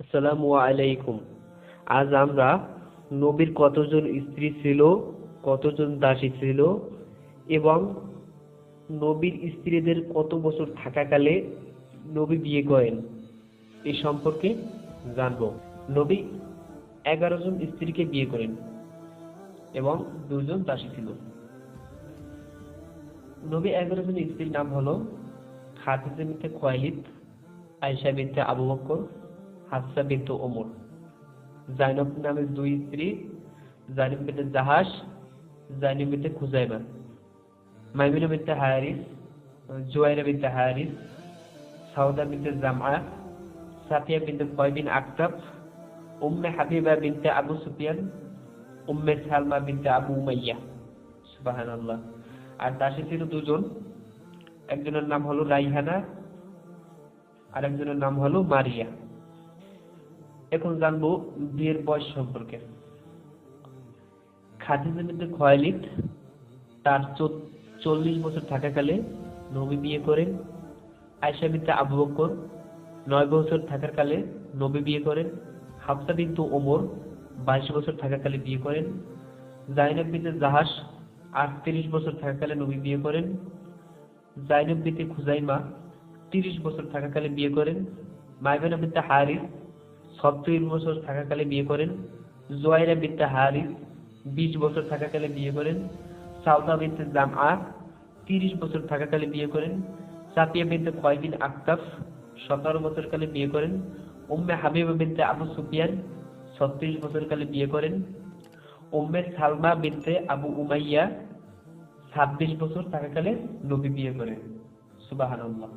আসসালামু আলাইকুম। আজ আমরা নবীর কতজন স্ত্রী ছিল, কতজন দাসী ছিল এবং নবীর স্ত্রীদের কত বছর থাকাকালে নবী বিয়ে করেন এই সম্পর্কে জানব। নবী 11 জন স্ত্রীকে বিয়ে করেন এবং 2 জন দাসী ছিল। নবী 11 জন স্ত্রীর নাম হলো খাদিজা বিনতে খুয়াইলিদ, আয়েশা বিনতে আবু বকর, হাফসা বিনতে ওমর। জাইনব নামের 2 স্ত্রী, জাইনব বিনতে জাহাস, জাইনব বিনতে খুজাইমা, মাইমুনা বিনতে হারিস, জুয়াইরা বিনতে হারিস, সাউদা বিনতে জামআ, সাফিয়া বিনতে কয় বিন আক্তাব, উম্মে হাবিবা বিনতে আবু সুফিয়ান, উম্মে সালমা বিনতে আবু উমাইয়া। সুবহানাল্লাহ। আর দাসী ছিল 2 জন, একজনের নাম হলো রাইহানা আর একজনের নাম হলো মারিয়া। এখন জানবো বিয়ের বয়স সম্পর্কে। খাদিজা বিনতে খুয়াইলিদ তার 40 বছর থাকাকালে নবী বিয়ে করেন। আয়েশা বিনতে আবু বকর 9 বছর থাকার কালে নবী বিয়ে করেন। হাফসা বিনতে ওমর 22 বছর থাকাকালে বিয়ে করেন। জাইনব বিনতে জাহাস 38 বছর থাকাকালে নবী বিয়ে করেন। জাইনব বিনতে খুজাইমা 30 বছর থাকাকালে বিয়ে করেন। মাইমুনা বিনতে হারিস 36 বছর থাকাকালে বিয়ে করেন। জুয়াইরা বিনতে হারিস 20 বছর থাকাকালে বিয়ে করেন। সাউদা বিনতে জামআ 30 বছর থাকাকালে বিয়ে করেন। সাফিয়া বিনতে কয় বিন আক্তাব 17 বছর কালে বিয়ে করেন। উম্মে হাবিবা বিনতে আবু সুফিয়ান 36 বছর কালে বিয়ে করেন। উম্মে সালমা বিনতে আবু উমাইয়া 26 বছর থাকাকালে নবী বিয়ে করেন। সুবহানাল্লাহ।